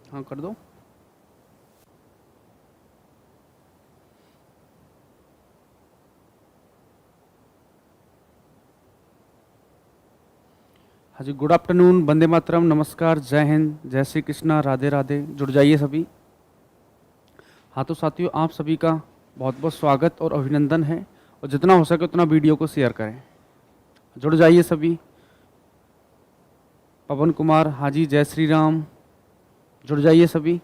हाँ कर दो। हाँ जी, गुड आफ्टरनून, वंदे मातरम, नमस्कार, जय हिंद, जय श्री कृष्णा, राधे राधे। जुड़ जाइए सभी। हाँ तो साथियों, आप सभी का बहुत बहुत स्वागत और अभिनंदन है, और जितना हो सके उतना वीडियो को शेयर करें। जुड़ जाइए सभी। पवन कुमार, हाँ जी, जय श्री राम। जुड़ जाइए सभी।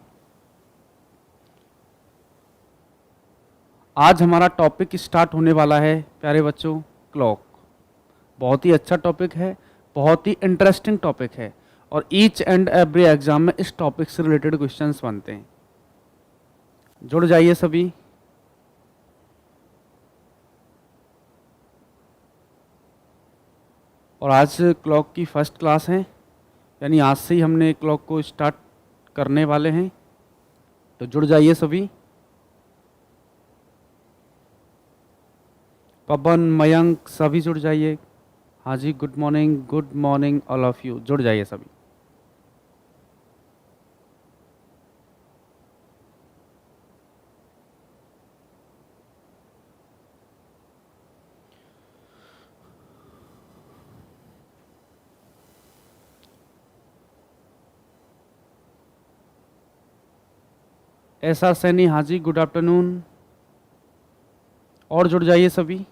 आज हमारा टॉपिक स्टार्ट होने वाला है प्यारे बच्चों, क्लॉक। बहुत ही अच्छा टॉपिक है, बहुत ही इंटरेस्टिंग टॉपिक है, और ईच एंड एवरी एग्जाम में इस टॉपिक से रिलेटेड क्वेश्चंस बनते हैं। जुड़ जाइए सभी। और आज क्लॉक की फर्स्ट क्लास है, यानी आज से ही हमने क्लॉक को स्टार्ट करने वाले हैं, तो जुड़ जाइए सभी। पवन, मयंक, सभी जुड़ जाइए। हाँ जी, good morning all of you. जुड़ जाइए सभी। एस आर सैनी, हाँ जी, गुड आफ्टरनून। और जुड़ जाइए सभी।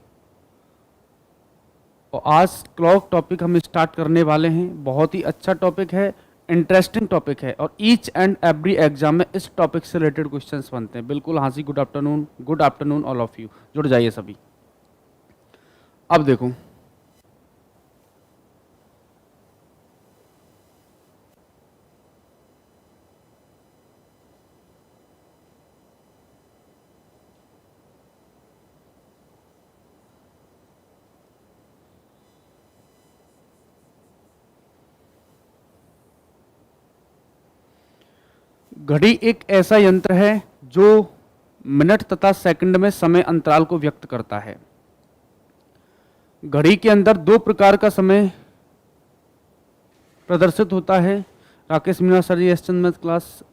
और आज क्लॉक टॉपिक हम स्टार्ट करने वाले हैं। बहुत ही अच्छा टॉपिक है, इंटरेस्टिंग टॉपिक है, और ईच एंड एवरी एग्जाम में इस टॉपिक से रिलेटेड क्वेश्चंस बनते हैं। बिल्कुल, हाँ जी, good afternoon all of you. जुड़ जाइए सभी। अब देखो, घड़ी एक ऐसा यंत्र है जो मिनट तथा सेकंड में समय अंतराल को व्यक्त करता है। घड़ी के अंदर दो प्रकार का समय प्रदर्शित होता है। राकेश मीना सर जी, एस चंद में क्लास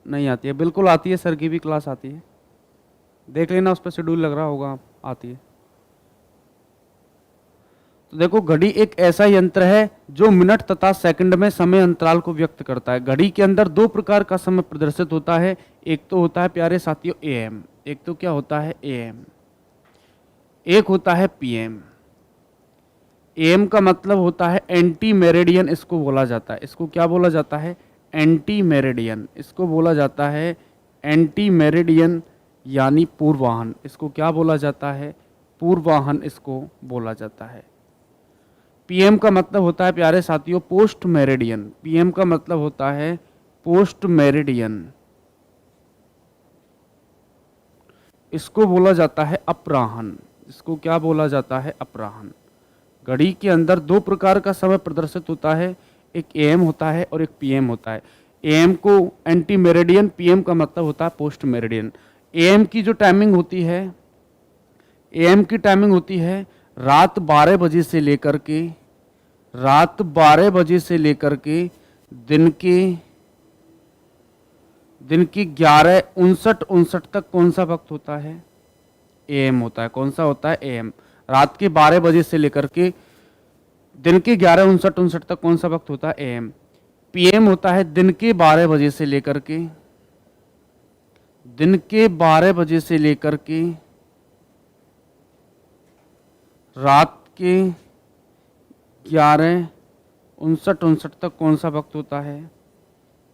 नहीं आती है? बिल्कुल आती है, सर की भी क्लास आती है, देख लेना, उस पर शेड्यूल लग रहा होगा, आती है। तो देखो, घड़ी एक ऐसा यंत्र है जो मिनट तथा सेकंड में समय अंतराल को व्यक्त करता है। घड़ी के अंदर दो प्रकार का समय प्रदर्शित होता है। एक तो होता है प्यारे साथियों एएम, एक तो क्या होता है एएम, एक होता है पीएम। एएम का मतलब होता है एंटी मेरिडियन, इसको बोला जाता है। इसको क्या बोला जाता है? Anti meridian. इसको बोला जाता है एंटी मेरिडियन, यानी पूर्वाहन। इसको क्या बोला जाता है? पूर्वाहन इसको बोला जाता है। पीएम का मतलब होता है प्यारे साथियों पोस्ट मेरिडियन। पीएम का मतलब होता है पोस्ट मेरिडियन, इसको बोला जाता है अपराहन। इसको क्या बोला जाता है? अपराहन। घड़ी के अंदर दो प्रकार का समय प्रदर्शित होता है, एक एएम होता है और एक पीएम होता है। एएम को एंटी मेरिडियन, पीएम का मतलब होता है पोस्ट मेरिडियन। एएम की जो टाइमिंग होती है, एएम की टाइमिंग होती है रात 12 बजे से लेकर के, रात 12 बजे से लेकर के दिन के दिन की 11:59 तक कौन सा वक्त होता है? एएम होता है। कौन सा होता है? एएम। रात के 12 बजे से लेकर के दिन के 11:59 तक कौन सा वक्त होता है? एएम। पीएम होता है दिन के 12 बजे से लेकर के, दिन के 12 बजे से लेकर के रात के 11:59 तक कौन सा वक्त होता है?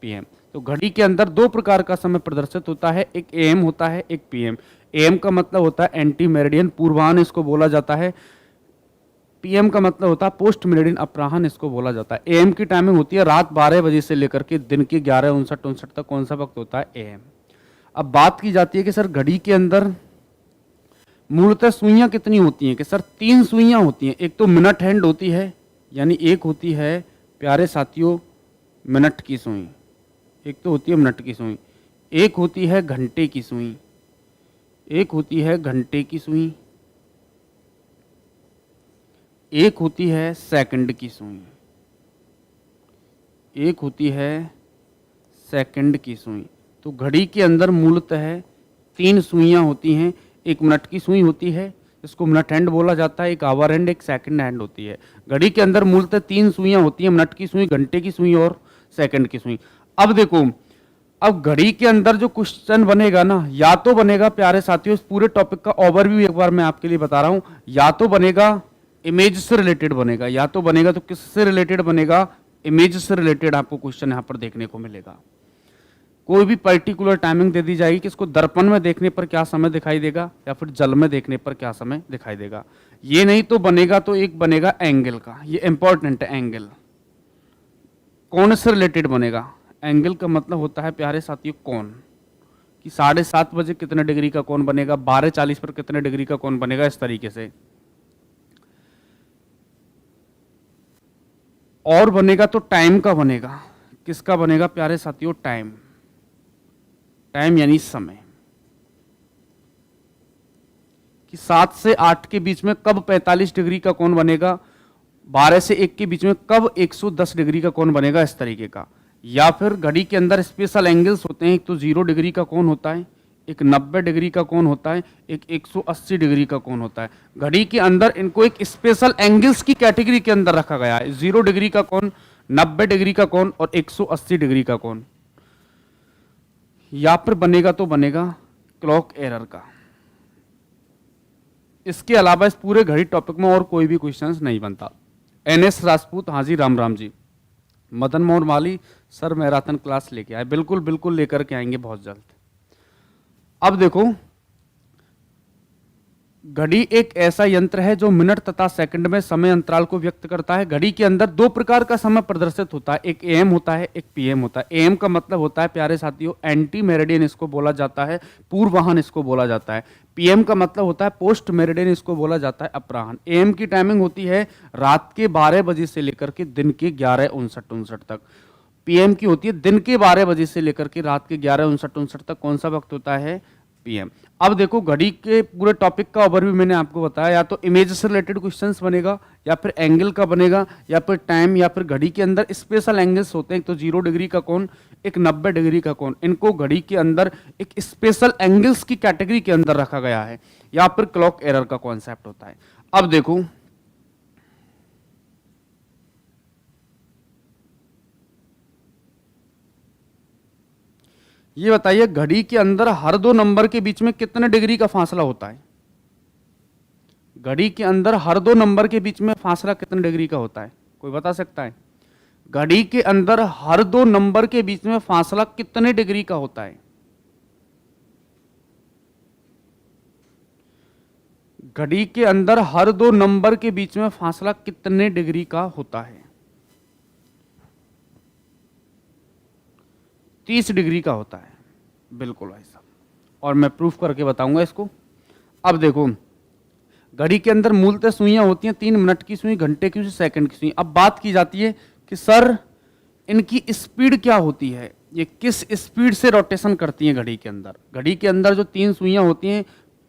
पीएम। तो घड़ी के अंदर दो प्रकार का समय प्रदर्शित होता है, एक एएम होता है, एक पीएम। एएम का मतलब होता है एंटी मेरिडियन, पूर्वाहन इसको बोला जाता है। पीएम का मतलब होता है पोस्ट मेरिडियन, अपराहन इसको बोला जाता है। एएम की टाइमिंग होती है रात 12 बजे से लेकर के दिन के 11:59 तक कौन सा वक्त होता है? एएम। अब बात की जाती है कि सर घड़ी के अंदर मूलतः सुइयां कितनी होती हैं? कि सर 3 सुइयां होती हैं। एक तो मिनट हैंड होती है, यानी एक होती है प्यारे साथियों मिनट की सुई, एक तो होती है मिनट की सुई, एक होती है घंटे की सुई, एक होती है घंटे की सुई, एक होती है सेकंड की सुई, एक होती है सेकंड की सुई। तो घड़ी के अंदर मूलतः 3 सुइयां होती हैं। एक मिनट की सुई होती है, इसको मिनट हैंड बोला जाता है, एक आवर हैंड, एक सेकंड हैंड होती है। घड़ी के अंदर मूलतः 3 सुइयां होती हैं, मिनट की सुई, घंटे की सुई और सेकंड की सुई। अब देखो, अब घड़ी के अंदर जो क्वेश्चन बनेगा ना, या तो बनेगा प्यारे साथियों, इस पूरे टॉपिक का ओवरव्यू एक बार मैं आपके लिए बता रहा हूं, या तो बनेगा इमेज से रिलेटेड बनेगा, या तो बनेगा तो किससे रिलेटेड बनेगा, इमेज से रिलेटेड आपको क्वेश्चन यहां पर देखने को मिलेगा। कोई भी पर्टिकुलर टाइमिंग दे दी जाएगी कि इसको दर्पण में देखने पर क्या समय दिखाई देगा या फिर जल में देखने पर क्या समय दिखाई देगा। ये नहीं तो बनेगा तो एक बनेगा एंगल का, ये इंपॉर्टेंट है। एंगल कौन से रिलेटेड बनेगा? एंगल का मतलब होता है प्यारे साथियों कोण, कि 7:30 बजे कितने डिग्री का कोण बनेगा, 12:40 पर कितने डिग्री का कोण बनेगा, इस तरीके से। और बनेगा तो टाइम का बनेगा। किसका बनेगा प्यारे साथियों? टाइम। टाइम यानी समय, कि 7 से 8 के बीच में कब 45 डिग्री का कोण बनेगा, 12 से 1 के बीच में कब 110 डिग्री का कोण बनेगा, इस तरीके का। या फिर घड़ी के अंदर स्पेशल एंगल्स होते हैं, एक तो 0 डिग्री का कोण होता है, एक 90 डिग्री का कोण होता है, एक 180 डिग्री का कोण होता है। घड़ी के अंदर इनको एक स्पेशल एंगल्स की कैटेगरी के अंदर रखा गया है। 0 डिग्री का कोण, 90 डिग्री का कोण और 180 डिग्री का कोण। या फिर बनेगा तो बनेगा क्लॉक एरर का। इसके अलावा इस पूरे घड़ी टॉपिक में और कोई भी क्वेश्चंस नहीं बनता। एनएस राजपूत, हाँ जी, राम राम जी। मदन मोहन माली सर मैराथन क्लास लेके आए, बिल्कुल बिल्कुल लेकर के आएंगे बहुत जल्द। अब देखो, घड़ी एक ऐसा यंत्र है जो मिनट तथा सेकंड में समय अंतराल को व्यक्त करता है। घड़ी के अंदर 2 प्रकार का समय प्रदर्शित होता है, एक एएम होता है, एक पीएम होता है। एएम का मतलब होता है प्यारे साथियों एंटी मेरिडियन, इसको बोला जाता है पूर्वाहन, इसको बोला जाता है। पीएम का मतलब होता है पोस्ट मेरिडियन, इसको बोला जाता है अपराहन। एएम की टाइमिंग होती है रात के 12 बजे से लेकर के दिन के 11:59 तक। पीएम की होती है दिन के 12 बजे से लेकर के रात के 11:59 तक। कौन सा वक्त होता है? पीएम। अब देखो, घड़ी के पूरे टॉपिक का ओवरव्यू मैंने आपको बताया, या तो इमेज से रिलेटेड क्वेश्चंस बनेगा, या फिर एंगल का बनेगा, या फिर टाइम, या फिर घड़ी के अंदर स्पेशल एंगल्स होते हैं, तो 0 डिग्री का कोण, एक 90 डिग्री का कोण। इनको घड़ी के अंदर एक स्पेशल एंगल्स की कैटेगरी के अंदर रखा गया है, या फिर क्लॉक एरर का कॉन्सेप्ट होता है। अब देखो, ये बताइए घड़ी के अंदर हर 2 नंबर के बीच में कितने डिग्री का फासला होता है? घड़ी के अंदर हर 2 नंबर के बीच में फासला कितने डिग्री का होता है? कोई बता सकता है? घड़ी के अंदर हर 2 नंबर के बीच में फासला कितने डिग्री का होता है? घड़ी के अंदर हर 2 नंबर के बीच में फासला कितने डिग्री का होता है? 30 डिग्री का होता है, बिल्कुल भाई साहब, और मैं प्रूफ करके बताऊंगा इसको। अब देखो, घड़ी के अंदर मूलतः सुइयां होती हैं, 3 मिनट की सुई, घंटे की सुई, सेकंड की सुई। अब बात की जाती है कि सर इनकी स्पीड क्या होती है, ये किस स्पीड से रोटेशन करती हैं घड़ी के अंदर। घड़ी के अंदर जो 3 सुइयां होती हैं,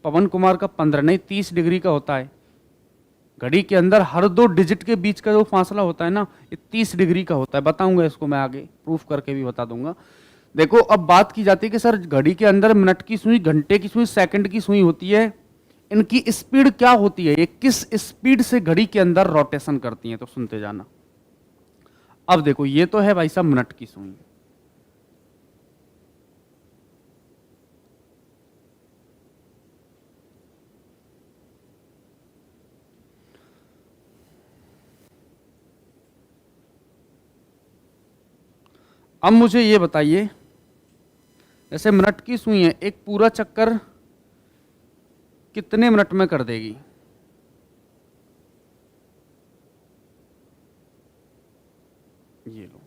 पवन कुमार का 15 नहीं 30 डिग्री का होता है। घड़ी के अंदर हर 2 डिजिट के बीच का जो फासला होता है ना, ये 30 डिग्री का होता है। बताऊंगा इसको मैं आगे, प्रूफ करके भी बता दूंगा। देखो, अब बात की जाती है कि सर घड़ी के अंदर मिनट की सुई, घंटे की सुई, सेकंड की सुई होती है, इनकी स्पीड क्या होती है, ये किस स्पीड से घड़ी के अंदर रोटेशन करती हैं, तो सुनते जाना। अब देखो, ये तो है भाई साहब मिनट की सुई। अब मुझे ये बताइए, जैसे मिनट की सुई है, एक पूरा चक्कर कितने मिनट में कर देगी? ये लो,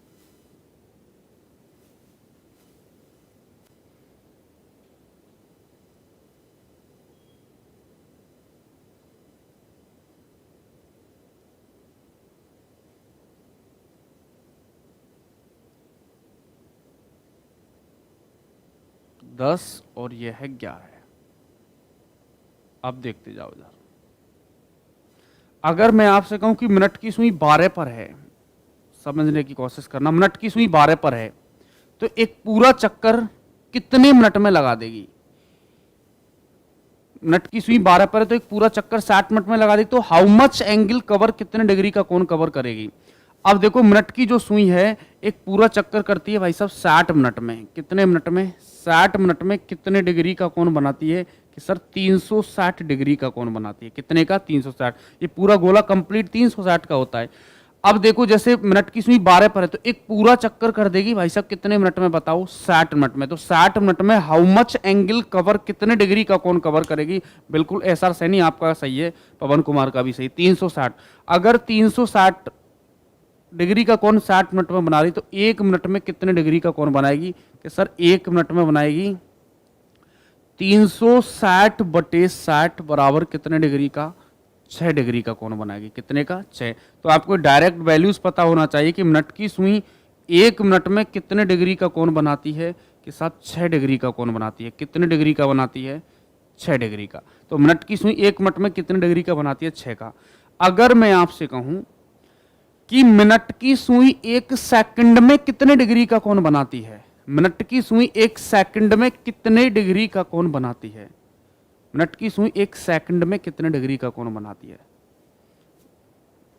दस और ये है 11। अब देखते जाओ इधर। अगर मैं आपसे कहूं कि मिनट की सुई 12 पर है, समझने की कोशिश करना, मिनट की सुई 12 पर है, तो एक पूरा चक्कर कितने मिनट में लगा देगी? मिनट की सुई 12 पर है तो एक पूरा चक्कर 60 मिनट में लगा देगी। तो हाउ मच एंगल कवर, कितने डिग्री का कोण कवर करेगी? अब देखो मिनट की जो सुई है एक पूरा चक्कर करती है भाई साहब 60 मिनट में। कितने मिनट में? 60 मिनट में कितने डिग्री का कोण बनाती है? कि सर 360 डिग्री का कोण बनाती है। कितने का? 360। ये पूरा गोला कंप्लीट 360 का होता है। अब देखो जैसे मिनट की सुई 12 पर है तो एक पूरा चक्कर कर देगी भाई साहब कितने मिनट में बताओ? 60 मिनट में। तो 60 मिनट में हाउ मच एंगल कवर, कितने डिग्री का कोण कवर करेगी? बिल्कुल एसआर सैनी आपका सही है, पवन कुमार का भी सही, 360। अगर 360 डिग्री का कोण 60 मिनट में बना रही तो 1 मिनट में कितने डिग्री का कोण बनाएगी? कि सर 1 मिनट में बनाएगी 360 बटे 60 बराबर कितने डिग्री का? 6 डिग्री का कोण बनाएगी। कितने का? 6। तो आपको डायरेक्ट वैल्यूज पता होना चाहिए कि मिनट की सुई 1 मिनट में कितने डिग्री का कोण बनाती है? कि साहब 6 डिग्री का कोण बनाती है। कितने डिग्री का बनाती है? 6 डिग्री का। तो मिनट की सुई 1 मिनट में कितने डिग्री का बनाती है? 6 का। अगर मैं आपसे कहूं कि मिनट की सुई 1 सेकंड में कितने डिग्री का कोण बनाती है? मिनट की सुई 1 सेकंड में कितने डिग्री का कोण बनाती है? मिनट की सुई 1 सेकंड में कितने डिग्री का कोण बनाती है?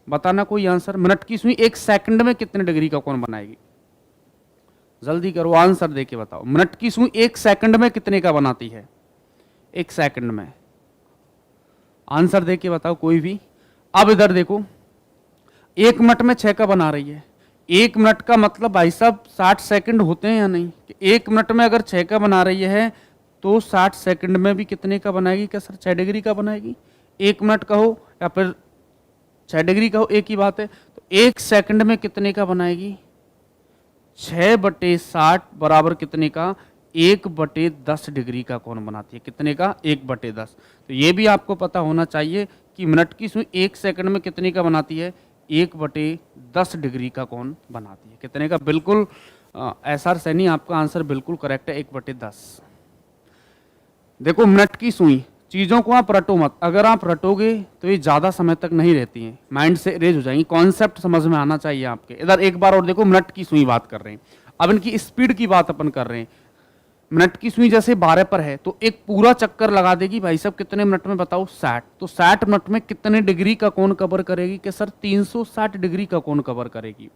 बताना कोई आंसर। मिनट की सुई 1 सेकंड में कितने डिग्री का कोण बनाएगी? जल्दी करो, आंसर देके बताओ। मिनट की सुई 1 सेकंड में कितने का बनाती है? 1 सेकंड में। आंसर देके बताओ कोई भी। अब इधर देखो, 1 मिनट में 6 का बना रही है। 1 मिनट का मतलब भाई साहब 60 सेकंड होते हैं या नहीं? 1 मिनट में अगर 6 का बना रही है तो 60 सेकंड में भी कितने का बनाएगी? क्या सर 6 डिग्री का बनाएगी? 1 मिनट कहो या फिर 6 डिग्री कहो, एक ही बात है। तो 1 सेकंड में कितने का बनाएगी? 6 बटे 60 बराबर कितने का? 1 बटे 10 डिग्री का कोण बनाती है। कितने का? 1 बटे 10। तो ये भी आपको पता होना चाहिए कि मिनट की सुई 1 सेकंड में कितने का बनाती है? 1 बटे 10 डिग्री का कोण बनाती है। कितने का? बिल्कुल एसआर सैनी आपका आंसर बिल्कुल करेक्ट है, 1 बटे 10। देखो मिनट की सुई, चीजों को आप रटो मत। अगर आप रटोगे तो ये ज्यादा समय तक नहीं रहती हैं, माइंड से इरेज हो जाएंगी। कॉन्सेप्ट समझ में आना चाहिए आपके। इधर एक बार और देखो, मिनट की सुई बात कर रहे हैं, अब इनकी स्पीड की बात अपन कर रहे हैं। मिनट की सुई जैसे 12 पर है तो एक पूरा चक्कर लगा देगी भाई साहब कितने मिनट में बताओ? 60। तो 60 मिनट में कितने डिग्री का कोण कवर करेगी? कि सर 360 डिग्री का कोण कवर करेगी।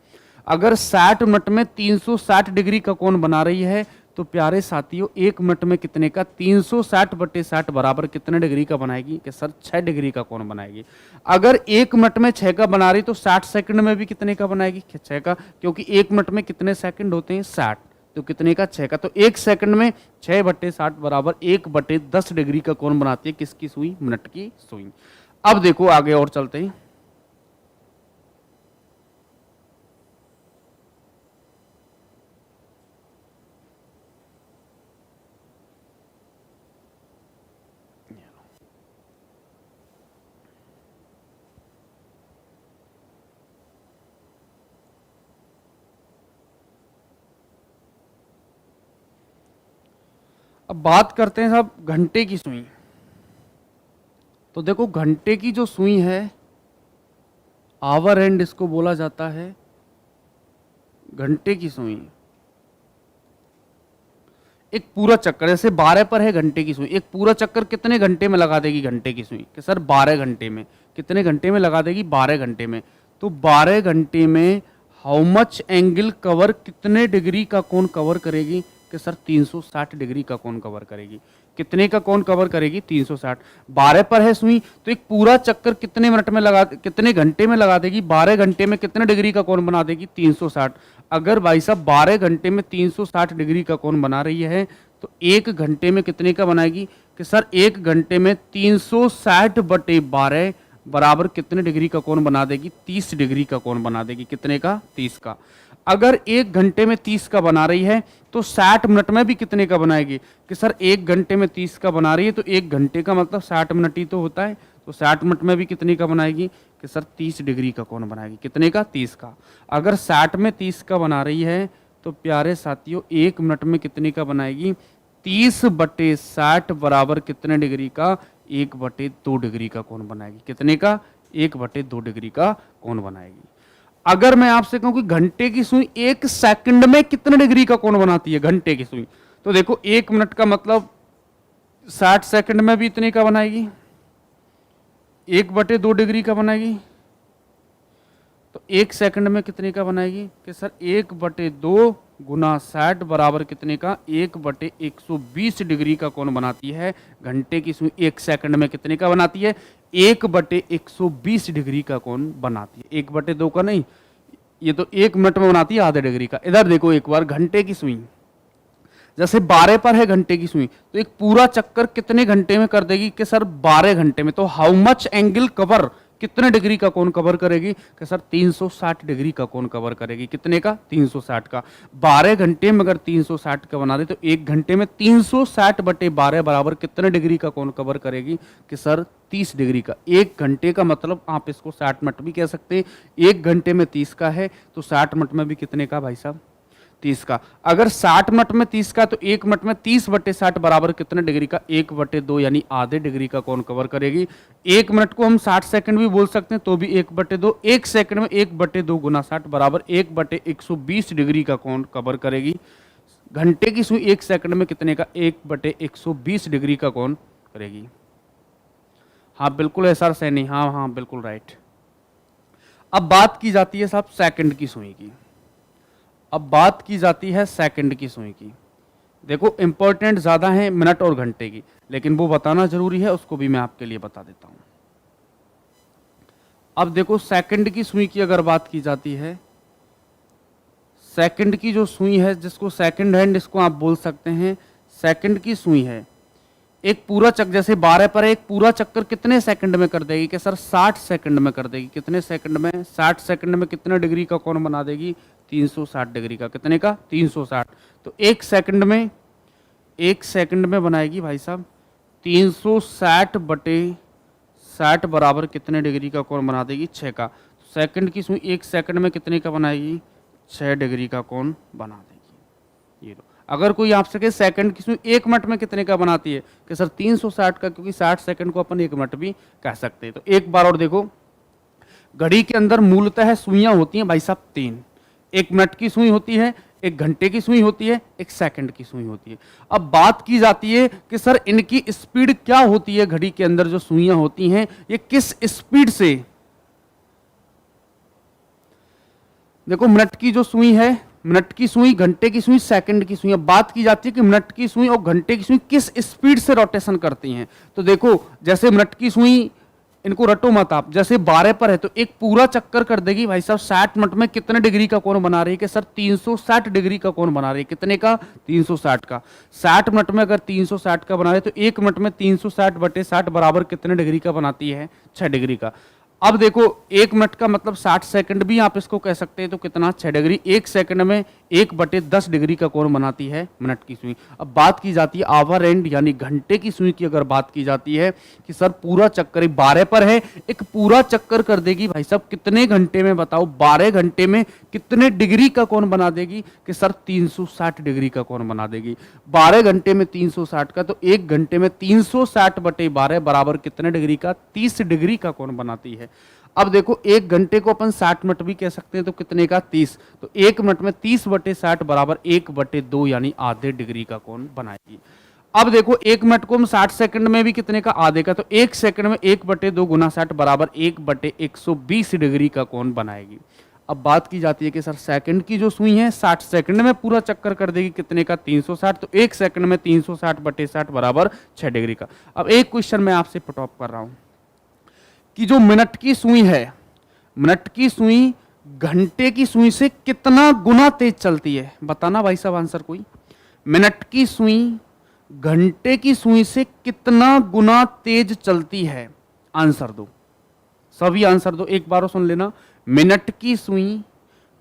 अगर 60 मिनट में 360 डिग्री का कोण बना रही है तो प्यारे साथियों 1 मिनट में कितने का? 360 बटे 60 बराबर कितने डिग्री का बनाएगी? कि सर 6 डिग्री का कोण बनाएगी। अगर 1 मिनट में 6 का बना रही तो 60 सेकंड में भी कितने का बनाएगी? 6 का, क्योंकि 1 मिनट में कितने सेकंड होते हैं? 60। तो कितने का? 6 का। तो 1 सेकंड में 6 बटे 60 बराबर 1 बटे 10 डिग्री का कोण बनाती है किसकी सुई? मिनट की सुई। अब देखो आगे और चलते हैं। अब बात करते हैं साहब घंटे की सुई। तो देखो घंटे की जो सुई है, आवर एंड इसको बोला जाता है। घंटे की सुई एक पूरा चक्कर, जैसे 12 पर है घंटे की सुई, एक पूरा चक्कर कितने घंटे में लगा देगी घंटे की सुई? कि सर 12 घंटे में। कितने घंटे में लगा देगी? 12 घंटे में। तो 12 घंटे में हाउ मच एंगल कवर, कितने डिग्री का कोण कवर करेगी? कि सर 360 डिग्री का कोण कवर करेगी। कितने का कोण कवर करेगी? 360। 12 पर है सुई तो एक पूरा चक्कर कितने मिनट में लगा, कितने घंटे में लगा देगी? 12 घंटे में कितने डिग्री का कोण बना देगी? 360। अगर भाई साहब 12 घंटे में 360 डिग्री का कोण बना रही है तो 1 घंटे में कितने का बनाएगी? कि सर 1 घंटे में 360 बटे 12 बराबर कितने डिग्री का कोण बना देगी? 30 डिग्री का कोण बना देगी। कितने का? 30 का। अगर 1 घंटे में 30 का बना रही है तो 60 मिनट में भी कितने का बनाएगी? कि सर 1 घंटे में 30 का बना रही है तो 1 घंटे का मतलब 60 मिनट ही तो होता है। तो 60 मिनट में भी कितने का बनाएगी? कि सर 30 डिग्री का कोण बनाएगी। कितने का? 30 का। अगर 60 में 30 का बना रही है तो प्यारे साथियों 1 मिनट में कितने का बनाएगी? 30 बटे 60 बराबर कितने डिग्री का? 1 बटे 2 डिग्री का कोण बनाएगी। कितने का? 1 बटे 2 डिग्री का कोण बनाएगी। अगर मैं आपसे कहूं कि घंटे की सुई 1 सेकंड में कितने डिग्री का कोण बनाती है, घंटे की सुई, तो देखो 1 मिनट का मतलब 60 सेकंड में भी इतने का बनाएगी, 1/2 डिग्री का बनाएगी। तो 1 सेकंड में कितने का बनाएगी कि सर 1/2 गुना 60 बराबर कितने का, 1/120 डिग्री का कोण बनाती है। घंटे की सुई 1 सेकंड में कितने का बनाती है, 1/120 डिग्री का कोण बनाती है। 1/2 का नहीं, ये तो 1 मिनट में बनाती है आधे डिग्री का। इधर देखो एक बार, घंटे की सुई जैसे 12 पर है घंटे की सुई, तो एक पूरा चक्कर कितने घंटे में कर देगी कि सर 12 घंटे में। तो हाउ मच एंगल कवर, कितने डिग्री का कोण कवर करेगी कि सर 360 डिग्री का कोण कवर करेगी। कितने का, 360 का। 12 घंटे में अगर 360 का बना दे तो 1 घंटे में 360/12 बराबर कितने डिग्री का कोण कवर करेगी कि सर 30 डिग्री का। 1 घंटे का मतलब आप इसको 60 मिनट भी कह सकते हैं। 1 घंटे में 30 का है तो 60 मिनट में भी कितने का भाई साहब, 30 का। अगर 60 मिनट में 30 का तो 1 मिनट में 30/60 बराबर कितने डिग्री का, 1/2 यानी आधे डिग्री का कोण कवर करेगी। 1 मिनट को हम 60 सेकंड भी बोल सकते हैं तो भी 1/2। 1 सेकंड में 1/2 गुना 60 बराबर 1/120 डिग्री का कोण कवर करेगी। घंटे की सुई 1 सेकंड में कितने का, 1/120 डिग्री का कोण करेगी। हाँ बिल्कुल ऐसा सैनी, हाँ हाँ बिल्कुल राइट। अब बात की जाती है साहब सेकंड की सुई की। अब बात की जाती है सेकंड की सुई की। देखो इंपॉर्टेंट ज्यादा है मिनट और घंटे की, लेकिन वो बताना जरूरी है, उसको भी मैं आपके लिए बता देता हूं। अब देखो सेकंड की सुई की अगर बात की जाती है, सेकंड की जो सुई है जिसको सेकंड हैंड इसको आप बोल सकते हैं, सेकंड की सुई है एक पूरा चक्कर, जैसे 12 पर एक पूरा चक्कर कितने सेकंड में कर देगी कि सर 60 सेकंड में कर देगी। कितने सेकंड में, 60 सेकंड में कितने डिग्री का कोण बना देगी, 360 डिग्री का। कितने का, 360। तो 1 सेकंड में बनाएगी भाई साहब 360/60 बराबर कितने डिग्री का कोण बना देगी, 6 का। सेकंड की सुई 1 सेकंड में कितने का बनाएगी, 6 डिग्री का कोण बना देगी। ये लो, अगर कोई आपसे कहे सेकंड की सुई 1 मिनट में कितने का बनाती है कि सर 360 का, क्योंकि 60 सेकंड को अपन 1 मिनट भी कह सकते हैं। तो एक बार और देखो, घड़ी के अंदर मूलतः सुइयां होती हैं भाई साहब 3। 1 मिनट की सुई होती है, 1 घंटे की सुई होती है, 1 सेकंड की सुई होती है। अब बात की जाती है कि सर इनकी स्पीड क्या होती है, घड़ी के अंदर जो सुइयां होती हैं ये किस स्पीड से। देखो मिनट की जो सुई है, मिनट की सुई, घंटे की सुई, सेकंड की सुई। अब बात की जाती है कि मिनट की सुई और घंटे की सुई किस स्पीड से रोटेशन करती हैं। तो देखो जैसे मिनट की सुई, इनको रटो मत आप, जैसे 12 पर है तो एक पूरा चक्कर कर देगी भाई साहब 60 मिनट में कितने डिग्री का कोण बना रही है कि सर 360 डिग्री का कोण बना रही है। कितने का, 360 का। 60 मिनट में अगर 360 का बना रहे तो 1 मिनट में 360/60 बराबर कितने डिग्री का बनाती है, 6 डिग्री का। अब देखो 1 मिनट का मतलब 60 सेकंड भी आप इसको कह सकते हैं, तो कितना, 6 डिग्री। 1 सेकंड में 1/10 डिग्री का कोण बनाती है मिनट की सुई। अब बात की जाती है आवर एंड यानी घंटे की सुई की। अगर बात की जाती है कि सर पूरा चक्कर 12 पर है, एक पूरा चक्कर कर देगी भाई साहब कितने घंटे में, बताओ 12 घंटे में कितने डिग्री का कोण बना देगी कि सर 360 डिग्री का कोण बना देगी। 12 घंटे में 360 का, तो 1 घंटे में 360/12 बराबर कितने डिग्री का, 30 डिग्री का कोण बनाती है। अब देखो 1 घंटे को अपन 60 मिनट भी कह सकते हैं, तो कितने का, 30। तो 1 मिनट में 30/60 बराबर 1/2 यानी आधे डिग्री का कोण बनाएगी। अब देखो 1 मिनट को हम 60 सेकंड में भी कितने का, आधे का। तो 1 सेकंड में 1/2 गुना 60 बराबर 1/120 डिग्री का कोण बनाएगी। अब बात की जाती है कि सर सेकंड की जो सुई है 60 सेकंड में पूरा चक्कर कर देगी, कितने का, 360। तो 1 सेकंड में 360/60 बराबर 6 डिग्री का। अब एक क्वेश्चन मैं आपसे पुट ऑफ कर रहा हूं कि जो मिनट की सुई है, मिनट की सुई घंटे की सुई से कितना गुना तेज चलती है, बताना भाई साहब आंसर कोई। मिनट की सुई घंटे की सुई से कितना गुना तेज चलती है, आंसर दो, सभी आंसर दो, एक बार सुन लेना। मिनट की सुई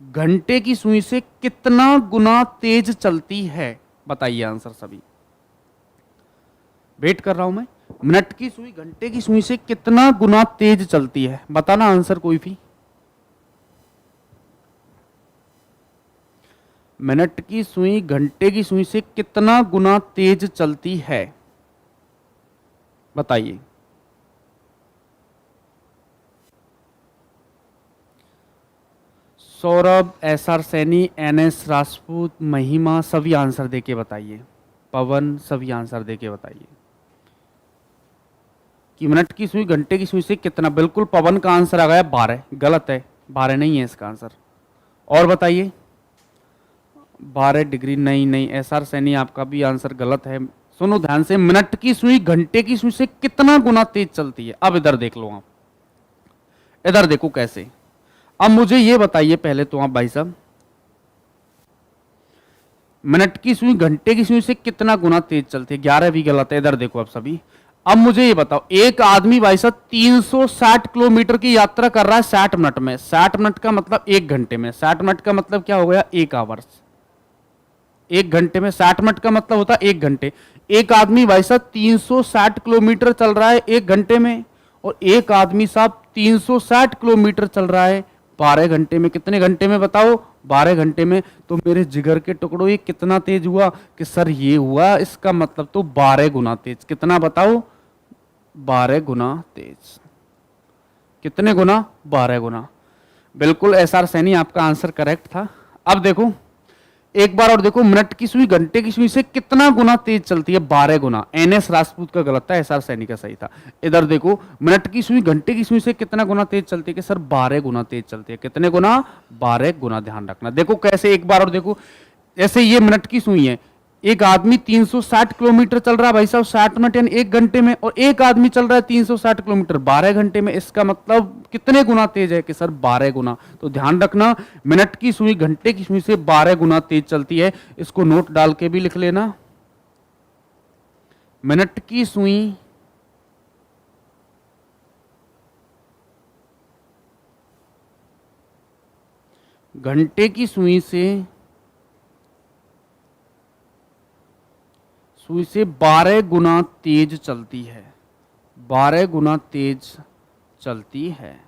घंटे की सुई से कितना गुना तेज चलती है, बताइए आंसर सभी। वेट कर रहा हूं मैं। मिनट की सुई घंटे की सुई से कितना गुना तेज चलती है, बताना आंसर कोई भी। मिनट की सुई घंटे की सुई से कितना गुना तेज चलती है, बताइए। सौरभ, एसआर सैनी, एनएस राजपूत, महिमा, सभी आंसर देके बताइए। पवन, सभी आंसर देके बताइए कि मिनट की सुई घंटे की सुई से कितना। बिल्कुल पवन का आंसर आ गया 12, गलत है, 12 नहीं है इसका आंसर। और बताइए 12 डिग्री नहीं, नहीं। एसआर सैनी आपका भी आंसर गलत है। सुनो ध्यान से, मिनट की सुई घंटे की सुई से कितना गुना तेज चलती है। अब इधर देख लो आप, इधर देखो कैसे। अब मुझे ये बताइए पहले तो आप भाई साहब, मिनट की सुई घंटे की सुई से कितना गुना तेज चलती है। 11 भी गलत है, इधर देखो आप सभी। अब मुझे ये बताओ, एक आदमी भाई साहब 360 किलोमीटर की यात्रा कर रहा है 60 मिनट में। 60 मिनट का मतलब 1 घंटे में। 60 मिनट का मतलब क्या हो गया, 1 आवर्स। 1 घंटे में 60 मिनट का मतलब होता है 1 घंटे। एक आदमी भाई साहब 360 किलोमीटर चल रहा है 1 घंटे में, और एक आदमी साहब 360 किलोमीटर चल रहा है 12 घंटे में। कितने घंटे में बताओ, 12 घंटे में। तो मेरे जिगर के टुकड़ों, ये कितना तेज हुआ कि सर ये हुआ, इसका मतलब तो 12 गुना तेज। कितना बताओ, 12 गुना तेज। कितने गुना, 12 गुना। बिल्कुल एसआर सैनी आपका आंसर करेक्ट था। अब देखो एक बार और देखो, मिनट की सुई घंटे की सुई से कितना गुना तेज चलती है, 12 गुना। एनएस राजपूत का गलत था, एसआर सैनी का सही था। इधर देखो, मिनट की सुई घंटे की सुई से कितना गुना तेज चलती है कि सर 12 गुना तेज चलती है। कितने गुना, 12 गुना। ध्यान रखना। देखो कैसे, एक बार और देखो। जैसे ये मिनट की सुई है, एक आदमी 360 किलोमीटर चल रहा है भाई साहब 60 मिनट यानी 1 घंटे में, और एक आदमी चल रहा है 360 किलोमीटर 12 घंटे में। इसका मतलब कितने गुना तेज है कि सर 12 गुना। तो ध्यान रखना, मिनट की सुई घंटे की सुई से 12 गुना तेज चलती है। इसको नोट डाल के भी लिख लेना। मिनट की सुई घंटे की सुई से 12 गुना तेज चलती है। 12 गुना तेज चलती है।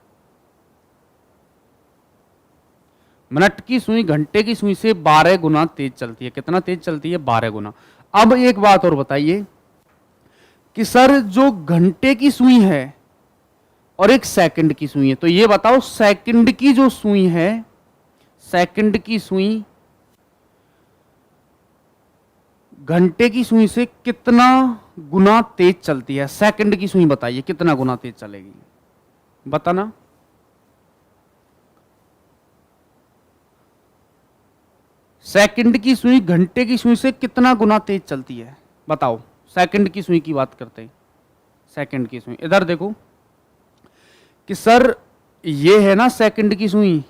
मिनट की सुई घंटे की सुई से 12 गुना तेज चलती है। कितना तेज चलती है, 12 गुना। अब एक बात और बताइए कि सर जो घंटे की सुई है और एक सेकंड की सुई है, तो ये बताओ सेकंड की जो सुई है, सेकंड की सुई घंटे की सुई से कितना गुना तेज चलती है। सेकंड की सुई बताइए कितना गुना तेज चलेगी, बताना। सेकंड की सुई घंटे की सुई से कितना गुना तेज चलती है, बताओ। सेकंड की सुई की बात करते हैं। सेकंड की सुई, इधर देखो कि सर ये है ना सेकंड की सुई,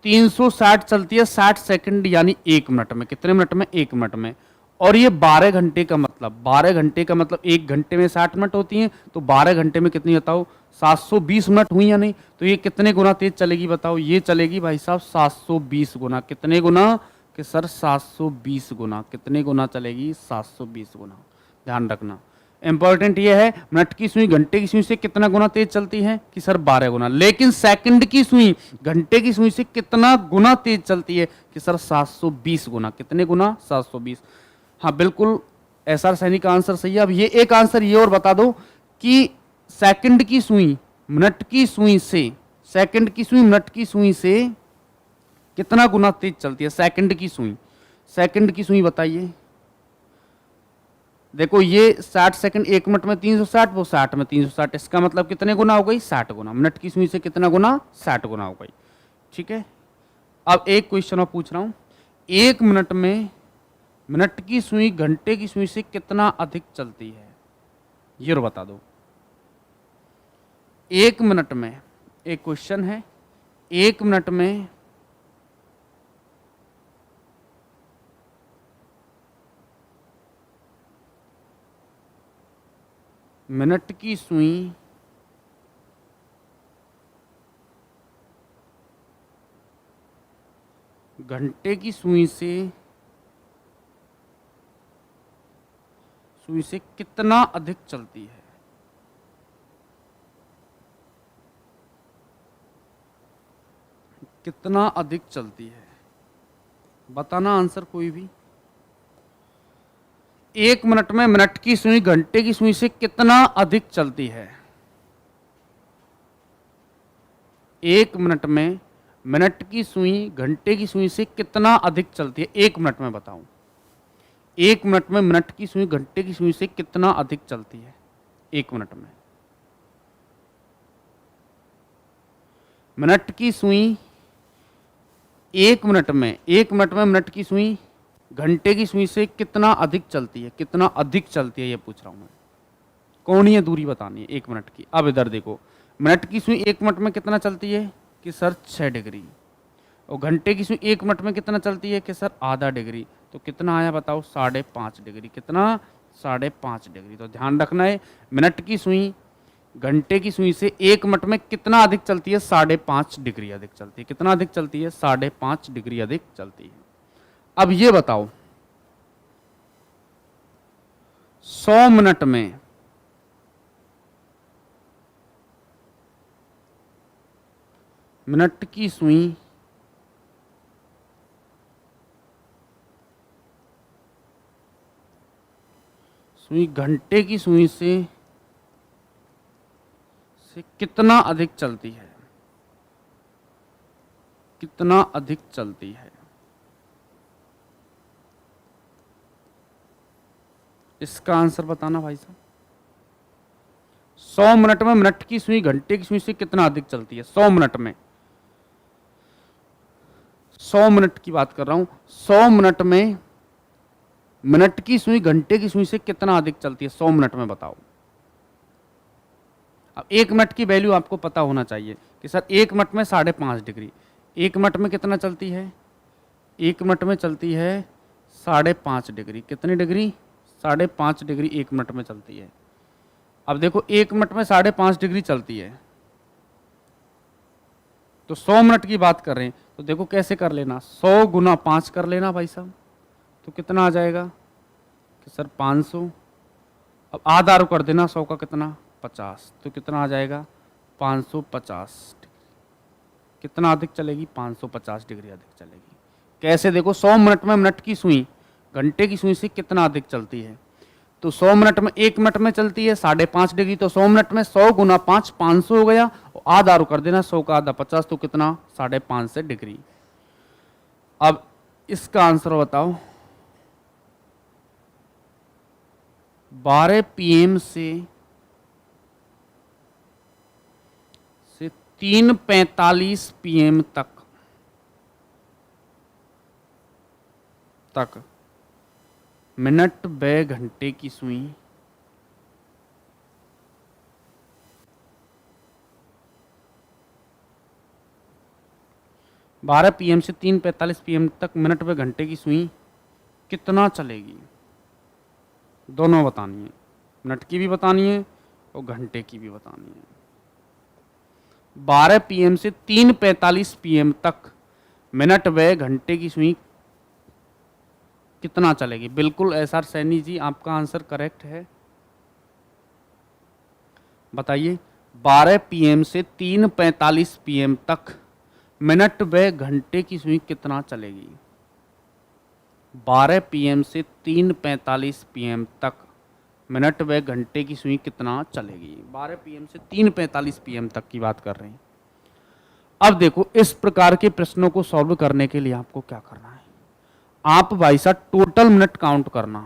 360 चलती है 60 सेकंड यानी 1 मिनट में। कितने मिनट में, 1 मिनट में। और ये 12 घंटे का मतलब, 12 घंटे का मतलब 1 घंटे में 60 मिनट होती हैं, तो 12 घंटे में कितनी बताओ, 720 मिनट हुई या नहीं। तो ये कितने गुना तेज चलेगी बताओ। ये चलेगी भाई साहब 720 गुना। कितने गुना कि सर 720 गुना। कितने गुना चलेगी, 720 गुना। ध्यान रखना, इंपॉर्टेंट ये है, मिनट की सुई घंटे की सुई से कितना गुना तेज चलती है कि सर 12 गुना। लेकिन सेकंड की सुई घंटे की सुई से कितना गुना तेज चलती है कि सर 720 गुना। कितने गुना, 720। हाँ बिल्कुल एसआर सैनी का आंसर सही है। अब ये एक आंसर ये और बता दो कि सेकंड की सुई मिनट की सुई से, सेकंड की सुई मिनट की सुई से कितना गुना तेज चलती है। सेकंड की सुई, सेकंड की सुई बताइए। देखो ये 60 सेकंड 1 मिनट में 360, वो 60 में 360, इसका मतलब कितने गुना हो गई, 60 गुना। मिनट की सुई से कितना गुना, 60 गुना हो गई। ठीक है। अब एक क्वेश्चन मैं पूछ रहा हूं, 1 मिनट में मिनट की सुई घंटे की सुई से कितना अधिक चलती है, ये बता दो। 1 मिनट में, एक क्वेश्चन है, 1 मिनट में मिनट की सुई घंटे की सुई से कितना अधिक चलती है। कितना अधिक चलती है, बताना आंसर कोई भी। 1 मिनट में मिनट की सुई घंटे की सुई से कितना अधिक चलती है। 1 मिनट में मिनट की सुई घंटे की सुई से कितना अधिक चलती है? 1 मिनट में बताओ, 1 मिनट में मिनट की सुई घंटे की सुई से कितना अधिक चलती है? 1 मिनट में मिनट की सुई 1 मिनट में, 1 मिनट में मिनट की सुई घंटे की सुई से कितना अधिक चलती है? कितना अधिक चलती है ये पूछ रहा हूं मैं। कोणीय दूरी बतानी है 1 मिनट की। अब इधर देखो, मिनट की सुई 1 मिनट में कितना चलती है कि सर 6 डिग्री, और घंटे की सुई 1 मिनट में कितना चलती है कि सर आधा डिग्री। तो कितना आया बताओ? 5.5 डिग्री। कितना? 5.5 डिग्री। तो ध्यान रखना है, मिनट की सुई घंटे की सुई से 1 मिनट में कितना अधिक चलती है? 5.5 डिग्री अधिक चलती है। कितना अधिक चलती है? 5.5 डिग्री अधिक चलती है। अब ये बताओ, 100 मिनट में मिनट की सुई घंटे की सुई से कितना अधिक चलती है? कितना अधिक चलती है? इसका आंसर बताना भाई साहब। 100 मिनट में मिनट की सुई घंटे की सुई से कितना अधिक चलती है? 100 मिनट में, 100 मिनट की बात कर रहा हूं। 100 मिनट में मिनट की सुई घंटे की सुई से कितना अधिक चलती है? 100 मिनट में बताओ। अब 1 मिनट की वैल्यू आपको पता होना चाहिए कि सर 1 मिनट में 5.5 डिग्री, 1 मिनट में कितना चलती है? 1 मिनट में चलती है 5.5 डिग्री। कितनी डिग्री? 5.5 डिग्री 1 मिनट में चलती है। अब देखो 1 मिनट में 5.5 डिग्री चलती है, तो 100 मिनट की बात कर रहे हैं, तो देखो कैसे कर लेना, 100 गुना 5 कर लेना भाई साहब। तो कितना आ जाएगा कि सर 500। अब आधा कर देना, 100 का कितना? 50। तो कितना आ जाएगा? 550 डिग्री। कितना अधिक चलेगी? 550 डिग्री अधिक चलेगी। कैसे? देखो 100 मिनट में मिनट की सुई घंटे की सुई से कितना अधिक चलती है? तो 100 मिनट में 1 मिनट में चलती है 5.5 डिग्री, तो 100 मिनट में 100 गुना 5 500 हो गया, और आधा कर देना, 100 का आधा 50, तो कितना? 5.5 डिग्री। अब इसका आंसर बताओ। 12 PM से 3:45 PM तक मिनट व घंटे की सुई बारह PM से 3:45 PM तक मिनट व घंटे की सुई कितना चलेगी? दोनों बतानी है, मिनट की भी बतानी है और घंटे की भी बतानी है। 12 PM से 3:45 PM तक मिनट व घंटे की सुई कितना चलेगी? बिल्कुल SR सैनी जी, आपका आंसर करेक्ट है। बताइए, 12 PM से 3:45 PM तक मिनट व घंटे की सुई कितना चलेगी? 12 PM से 3:45 PM तक मिनट व घंटे की सुई कितना चलेगी? 12 PM से 3:45 PM तक की बात कर रहे हैं। अब देखो, इस प्रकार के प्रश्नों को सॉल्व करने के लिए आपको क्या करना है? आप भाई साहब टोटल मिनट काउंट करना।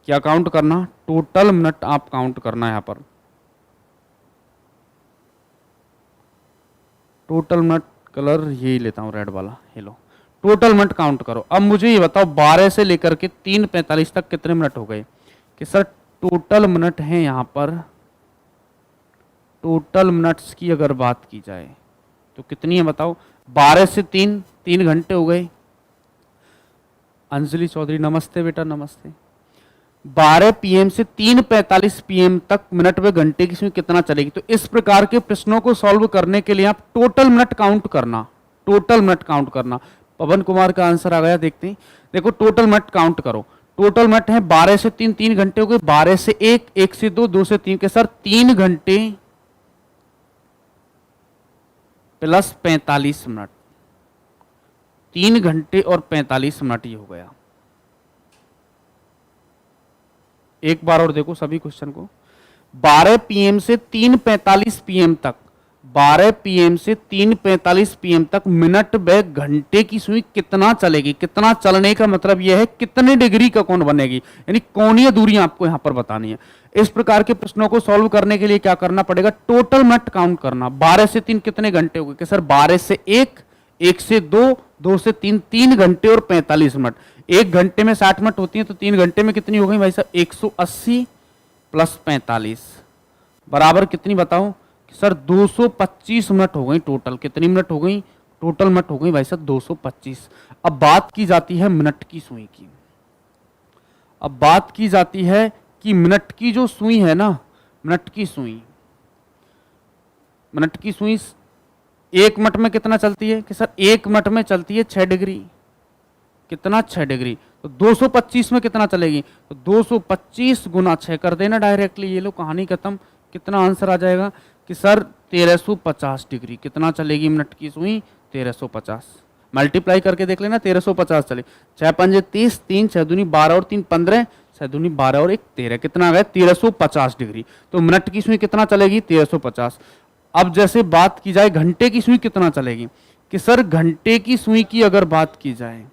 क्या काउंट करना? टोटल मिनट आप काउंट करना। यहां पर टोटल मिनट कलर यही लेता हूं, रेड वाला। ये लो, टोटल मिनट काउंट करो। अब मुझे ये बताओ, 12 से लेकर के 3:45 तक कितने मिनट हो गए? कि सर टोटल मिनट है यहां पर, टोटल मिनट्स की अगर बात की जाए तो कितनी है बताओ? 12 से 3 घंटे हो गए। अंजलि चौधरी नमस्ते बेटा, नमस्ते। 12 PM से 3:45 PM तक मिनट व घंटे की सुई कितना चलेगी? तो इस प्रकार के प्रश्नों को सॉल्व करने के लिए आप टोटल मिनट काउंट करना, टोटल मिनट काउंट करना। पवन कुमार का आंसर आ गया, देखते हैं। देखो टोटल मिनट काउंट करो। टोटल मिनट है 12 से 3 घंटे हो गए, 12 से 1, 1 से 2, 2 से 3 के सर 3 घंटे प्लस 45 मिनट, 3 घंटे और 45 मिनट ये हो गया। एक बार और देखो सभी क्वेश्चन को। 12 PM से 3:45 PM तक 12 पीएम से 3:45 पीएम तक मिनट व घंटे की सुई कितना चलेगी। कितना चलने का मतलब यह है कितने डिग्री का कोण बनेगी, यानी कोणीय दूरी आपको यहां पर बतानी है। इस प्रकार के प्रश्नों को सॉल्व करने के लिए क्या करना पड़ेगा, टोटल मिनट काउंट करना। 12 से 3 कितने घंटे हो गए कि सर 12 से 1, 1 से 2, 2 से 3, 3 घंटे और 45 मिनट। 1 घंटे में 60 मिनट होती है, तो 3 घंटे में कितनी हो गई भाई साहब, 180 प्लस 45 बराबर कितनी बताओ सर 225 मिनट हो गई टोटल। कितनी मिनट हो गई टोटल, मिनट हो गई भाई साहब 225। अब बात की जाती है मिनट की सुई की। अब बात की जाती है कि मिनट की जो सुई है ना, मिनट की सुई 1 मिनट में कितना चलती है कि सर 1 मिनट में चलती है 6 डिग्री। कितना, 6 डिग्री। तो 225 में कितना चलेगी, तो 225 गुना 6 कर देना डायरेक्टली, ये लो कहानी खत्म। कितना आंसर आ जाएगा कि सर 1350 डिग्री। कितना चलेगी मिनट की सुई, 1350। मल्टीप्लाई करके देख लेना, 1350 चले। 6 पंजे 30, 3 6 दूनी 12 और 3 15, 6 दूनी 12 और 1 13। कितना आ गया, 1350 डिग्री। तो मिनट की सुई कितना चलेगी, 1350। अब जैसे बात की जाए घंटे की सुई कितना चलेगी, कि सर घंटे की सुई की अगर बात की जाए,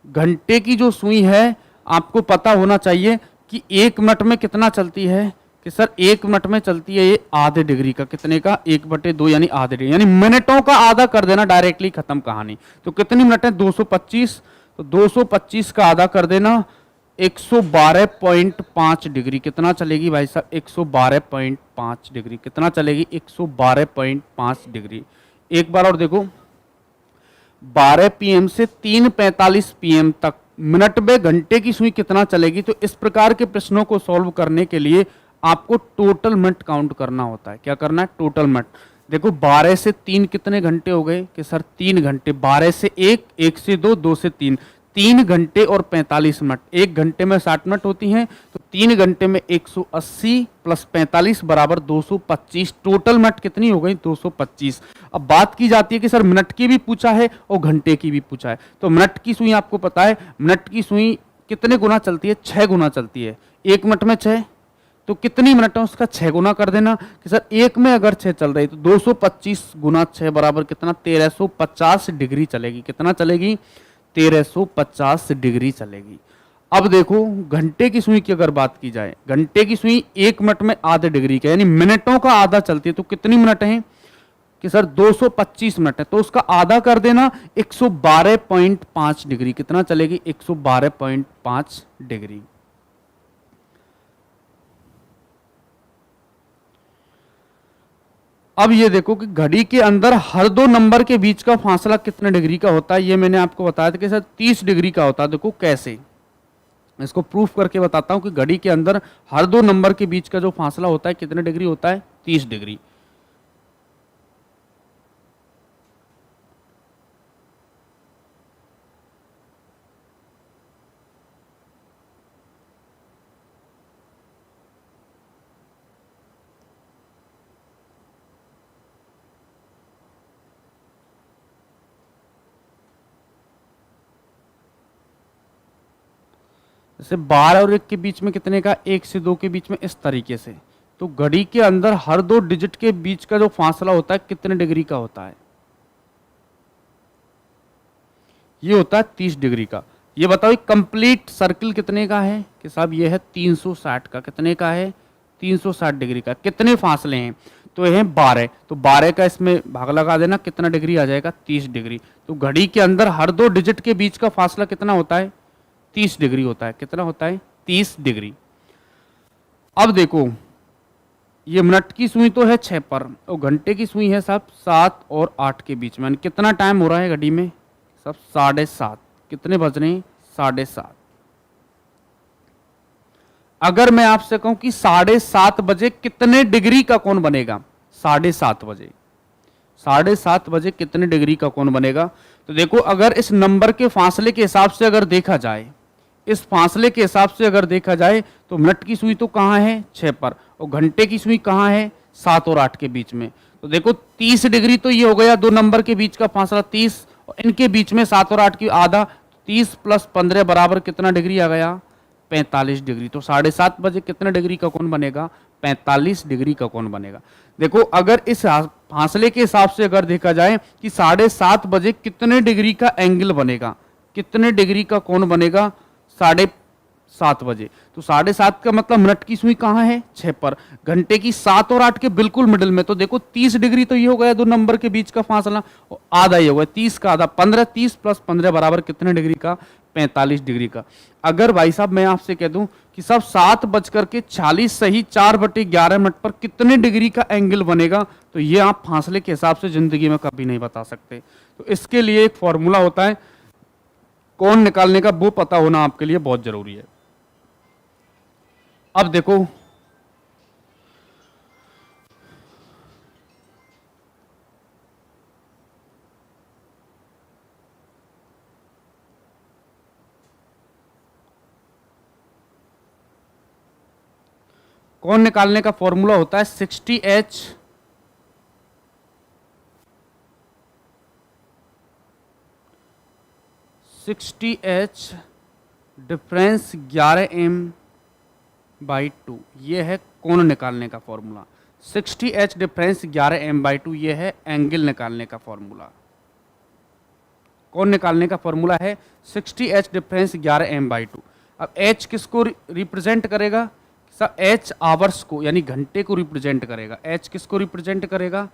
घंटे की जो सुई है आपको पता होना चाहिए कि 1 मिनट में कितना चलती है, कि सर 1 मिनट में चलती है ये आधे डिग्री का। कितने का, 1/2 यानी आधे डिग्री, यानी मिनटों का आधा कर देना डायरेक्टली, खत्म कहानी। तो कितनी मिनट है, 225। तो 225 का आधा कर देना, 112.5 डिग्री। कितना चलेगी भाई साहब, 112.5 डिग्री। कितना चलेगी, 112.5 डिग्री। एक बार और देखो, 12 पीएम से 3:45 पीएम तक मिनट में घंटे की सुई कितना चलेगी। तो इस प्रकार के प्रश्नों को सॉल्व करने के लिए आपको टोटल मिनट काउंट करना होता है। क्या करना है, टोटल मिनट। देखो 12 से 3 कितने घंटे हो गए, कि सर 3 घंटे। 12 से 1, 1 से 2, 2 से 3, 3 घंटे और 45 मिनट। 1 घंटे में 60 मिनट होती हैं, तो 3 घंटे में 180 प्लस 45 बराबर 225। टोटल मिनट कितनी हो गई, 225। अब बात की जाती है कि सर मिनट की भी पूछा है और घंटे की भी पूछा है। तो मिनट की सुई आपको पता है, मिनट की सुई कितने गुना चलती है, 6 गुना चलती है। 1 मिनट में 6, तो कितनी मिनट है उसका 6 गुना कर देना, कि सर 1 में अगर 6 चल रही तो 225 गुना 6 बराबर कितना, 1350 डिग्री चलेगी। कितना चलेगी, 1350 डिग्री चलेगी। अब देखो घंटे की सुई की अगर बात की जाए, घंटे की सुई 1 मिनट में आधे डिग्री का, यानी मिनटों का आधा चलती है। तो कितनी मिनट है, कि सर 225 मिनट है, तो उसका आधा कर देना, 112.5 डिग्री। कितना चलेगी, 112.5 डिग्री। अब ये देखो कि घड़ी के अंदर हर 2 नंबर के बीच का फासला कितने डिग्री का होता है। ये मैंने आपको बताया था कि सर 30 डिग्री का होता है। देखो कैसे, इसको प्रूफ करके बताता हूं कि घड़ी के अंदर हर 2 नंबर के बीच का जो फासला होता है कितने डिग्री होता है, 30 डिग्री। जैसे 12 और 1 के बीच में कितने का, 1 से 2 के बीच में, इस तरीके से। तो घड़ी के अंदर हर 2 डिजिट के बीच का जो फासला होता है कितने डिग्री का होता है, ये होता है 30 डिग्री का। ये बताओ कंप्लीट सर्किल कितने का है, कि साहब ये है 360 का। कितने का है, 360 डिग्री का। कितने फासले हैं, तो ये है 12। तो 12 का इसमें भाग लगा देना, कितना डिग्री आ जाएगा, 30 डिग्री। तो घड़ी के अंदर हर 2 डिजिट के बीच का फासला कितना होता है, 30 डिग्री होता है। कितना होता है, 30 डिग्री। अब देखो ये मिनट की सुई तो है 6 पर, और घंटे की सुई है साहब 7 और 8 के बीच में। कितना टाइम हो रहा है घड़ी में, सब 7:30। कितने बज रहे हैं, 7:30। अगर मैं आपसे कहूं कि 7:30 बजे कितने डिग्री का कोण बनेगा, 7:30 बजे, 7:30 बजे कितने डिग्री का कोण बनेगा। तो देखो अगर इस नंबर के फासले के हिसाब से अगर देखा जाए, इस फासले के हिसाब से अगर देखा जाए, तो मिनट की सुई तो कहां है, 6 पर, और घंटे की सुई कहां है, 7 और 8 के बीच में। तो देखो 30 डिग्री तो ये हो गया 2 नंबर के बीच का फासला 30, और इनके बीच में 7 और 8 की आधा, 30 प्लस 15 बराबर कितना डिग्री आ गया, 45 डिग्री। तो 7:30 बजे कितने डिग्री का कोण बनेगा? 45 डिग्री का कोण बनेगा। देखो अगर इस फासले के हिसाब से अगर देखा जाए कि 7:30 बजे कितने डिग्री का एंगल बनेगा, कितने डिग्री का कोण बनेगा 7:30 बजे, तो 7:30 का मतलब मिनट की सुई कहाँ है? 6 पर। घंटे की 7 और 8 के बिल्कुल मिडिल में, तो देखो 30 डिग्री तो ये हो गया दो नंबर के बीच का फासला, आधा ये हो गया 30 का आधा 15, 30 + 15 बराबर कितने डिग्री का? 45 डिग्री का। अगर भाई साहब मैं आपसे कह दूं कि सब 7:46 सही 4/11 मिनट पर कितने डिग्री का एंगल बनेगा, तो ये आप फासले के हिसाब से जिंदगी में कभी नहीं बता सकते। तो इसके लिए एक फॉर्मूला होता है कोण निकालने का, वो पता होना आपके लिए बहुत जरूरी है। अब देखो कोण निकालने का फॉर्मूला होता है 60H डिफरेंस 11m/2, ये है कोण निकालने का फॉर्मूला। 60H डिफरेंस 11m/2 ये है एंगल निकालने का फॉर्मूला। कोण निकालने का फॉर्मूला है 60H डिफरेंस 11m/2। अब H किसको रिप्रेजेंट करेगा? सब H आवर्स को यानी घंटे को रिप्रेजेंट करेगा। H किसको रिप्रेजेंट करेगा?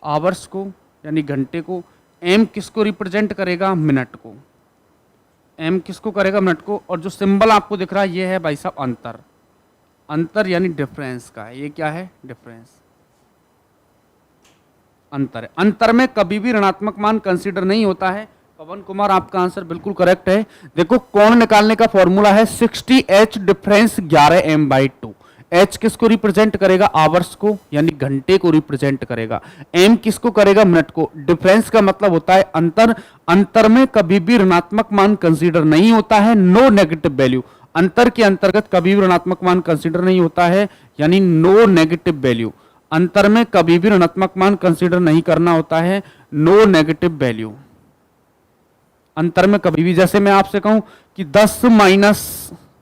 आवर्स को यानी घंटे को। M किसको रिप्रेजेंट करेगा? मिनट को। M किसको करेगा? मिनट को। और जो सिंबल आपको दिख रहा है ये है भाई साहब अंतर। अंतर यानी डिफरेंस का है। ये क्या है? डिफरेंस, अंतर है। अंतर में कभी भी ऋणात्मक मान कंसीडर नहीं होता है। पवन कुमार आपका आंसर बिल्कुल करेक्ट है। देखो कोण निकालने का फॉर्मूला है 60H डिफरेंस 11m/2। H किसको रिप्रेजेंट करेगा? आवर्स को यानी घंटे को रिप्रेजेंट करेगा। M किसको करेगा? मिनट को। डिफरेंस का मतलब होता है अंतर। अंतर में कभी भी ऋणात्मक मान कंसीडर नहीं होता है, नो नेगेटिव वैल्यू। अंतर के अंतर्गत कभी भी ऋणात्मक मान कंसीडर नहीं होता है यानी नो नेगेटिव वैल्यू। अंतर में कभी भी ऋणात्मक मान कंसीडर नहीं करना होता है, नो नेगेटिव वैल्यू। अंतर में कभी भी, जैसे मैं आपसे कहूं कि 10 -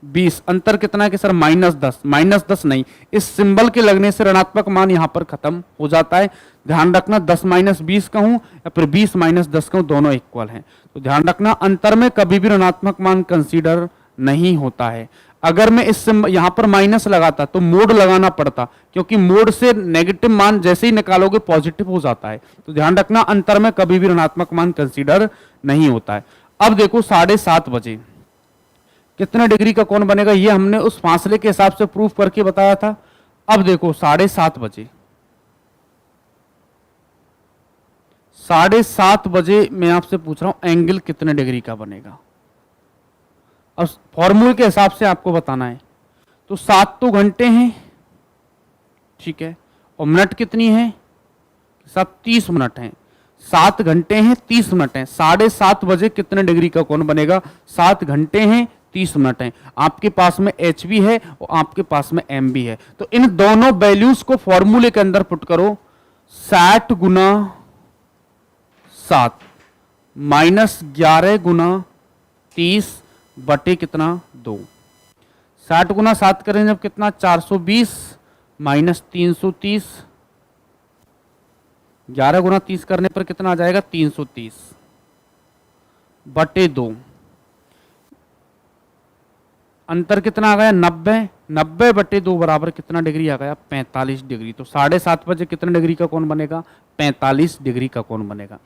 20, अंतर कितना है कि सर -10, -10 नहीं, इस सिंबल के लगने से ऋणात्मक मान यहां पर खत्म हो जाता है। ध्यान रखना 10 - 20 कहूं या फिर 20 - 10 कहूं, दोनों इक्वल हैं। तो ध्यान रखना अंतर में कभी भी ऋणात्मक मान कंसीडर नहीं होता है। अगर मैं इस यहां पर माइनस लगाता तो मोड लगाना पड़ता, क्योंकि मोड से नेगेटिव मान जैसे ही निकालोगे पॉजिटिव हो जाता है। तो ध्यान रखना अंतर में कभी भी ऋणात्मक मान कंसीडर नहीं होता है। अब देखो 7:30 बजे कितने डिग्री का कोण बनेगा, ये हमने उस फासले के हिसाब से प्रूफ करके बताया था। अब देखो 7:30 बजे मैं आपसे पूछ रहा हूं एंगल कितने डिग्री का बनेगा। अब फॉर्मूले के हिसाब से आपको बताना है। तो 7 तो घंटे हैं, ठीक है, और मिनट कितनी है? सब 30 मिनट हैं। 7 घंटे हैं 30 मिनट हैं। 7:30 बजे कितने डिग्री का कोण बनेगा? 7 घंटे हैं 30 मिनट हैं। आपके पास में H भी है और आपके पास में M भी है। तो इन दोनों वैल्यूज को फॉर्मूले के अंदर पुट करो। 60 × 7 -11 × 30 बटे कितना? 2। 60 × 7 करें जब कितना? 420 -330, 11 × 30 करने पर कितना आ जाएगा? 330 बटे 2। अंतर कितना आ गया? 90। 90 बटे 2 बराबर कितना डिग्री आ गया? 45 डिग्री। तो 7:30 बजे कितने डिग्री का कोण बनेगा? 45 डिग्री का कोण बनेगा।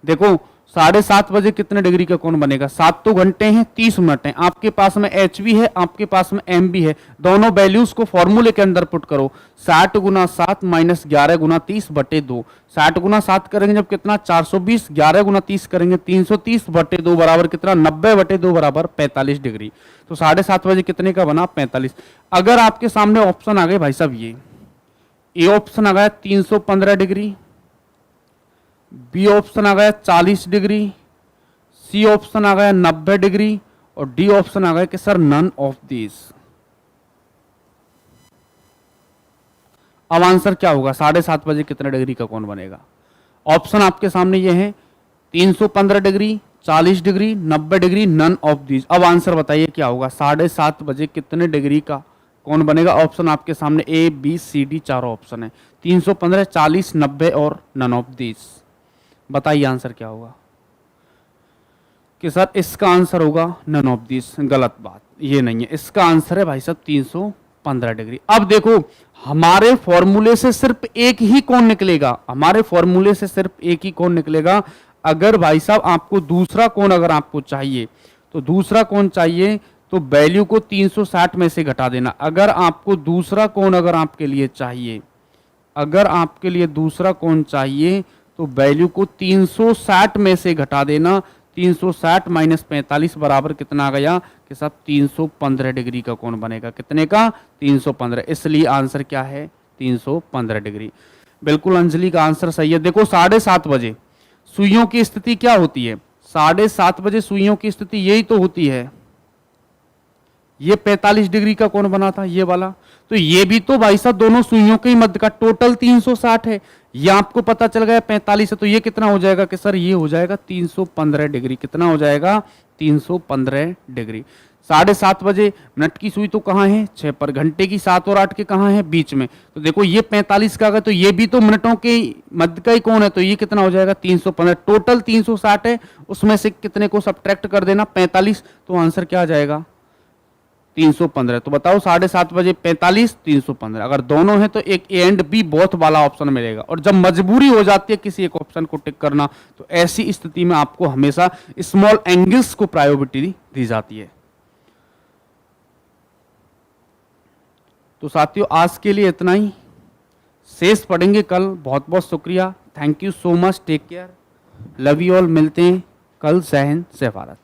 देखो 7:30 बजे कितने डिग्री का कोण बनेगा? 7 तो घंटे हैं 30 मिनट हैं। आपके पास में H भी है, आपके पास में M भी है। दोनों वैल्यूज को फॉर्मूले के अंदर पुट करो। 60 × 7 -11 × 30 बटे 2। 60 × 7 करेंगे जब कितना? 420, 11 × 30 करेंगे 330 बटे 2 बराबर कितना? 90 बटे 2 बराबर 45 डिग्री। तो 7:30 बजे कितने का बना? 45। अगर आपके सामने ऑप्शन आ गए भाई साहब, ये ए ऑप्शन आ गया 315 डिग्री, बी ऑप्शन आ गया 40 डिग्री, सी ऑप्शन आ गया 90 डिग्री, और डी ऑप्शन आ गया कि सर नन ऑफ दिस। अब आंसर क्या होगा? 7:30 बजे कितने डिग्री का कोण बनेगा? ऑप्शन आपके सामने ये है 315 डिग्री, 40 डिग्री, 90 डिग्री, नन ऑफ दीज। अब आंसर बताइए क्या होगा, 7:30 बजे कितने डिग्री का कौन बनेगा? ऑप्शन आपके सामने ए बी सी डी चारों ऑप्शन है, 315, 40, 90 और नन ऑफ दीज। बताइए आंसर क्या होगा? कि सर इसका आंसर होगा नन ऑफ दिस। गलत बात, ये नहीं है, इसका आंसर है भाई साहब 315 डिग्री। अब देखो हमारे फॉर्मूले से सिर्फ एक ही कोण निकलेगा, हमारे फॉर्मूले से सिर्फ एक ही कोण निकलेगा। अगर भाई साहब आपको दूसरा कोण अगर आपको चाहिए तो दूसरा कोण चाहिए तो वैल्यू को 360 में से घटा देना। अगर आपको दूसरा कोण अगर आपके लिए चाहिए, अगर आपके लिए दूसरा कोण चाहिए तो वैल्यू को 360 में से घटा देना। 360 माइनस 45 बराबर कितना आ गया कि साहब 315 डिग्री का कोण बनेगा। कितने का? 315। इसलिए आंसर क्या है? 315 डिग्री। बिल्कुल अंजलि का आंसर सही है। देखो 7:30 बजे सुइयों की स्थिति क्या होती है? 7:30 बजे सुइयों की स्थिति यही तो होती है, ये 45 डिग्री का कोण बना था ये वाला, तो ये भी तो भाई साहब दोनों सुइयों के मध्य का टोटल 360 है। ये आपको पता चल गया 45 है, तो ये कितना हो जाएगा कि सर ये हो जाएगा 315 डिग्री। कितना हो जाएगा? 315 डिग्री। 7:30 बजे मिनट की सुई तो कहाँ है? 6 पर। घंटे की 7 और 8 के कहाँ है? बीच में। तो देखो ये 45 का अगर, तो ये भी तो मिनटों के मध्य का ही कोण है, तो ये कितना हो जाएगा? 315। टोटल 360 है, उसमें से कितने को सब्ट्रैक्ट कर देना? 45। तो आंसर क्या आ जाएगा? 315। तो बताओ 7:30 बजे 45, 315। अगर दोनों हैं तो एक ए एंड बी बोथ वाला ऑप्शन मिलेगा। और जब मजबूरी हो जाती है किसी एक ऑप्शन को टिक करना, तो ऐसी स्थिति में आपको हमेशा स्मॉल एंगल्स को प्रायोरिटी दी जाती है। तो साथियों आज के लिए इतना ही, शेष पढ़ेंगे कल। बहुत बहुत शुक्रिया, thank you so much, take care, love you all. मिलते हैं कल। जय हिंद, जय भारत।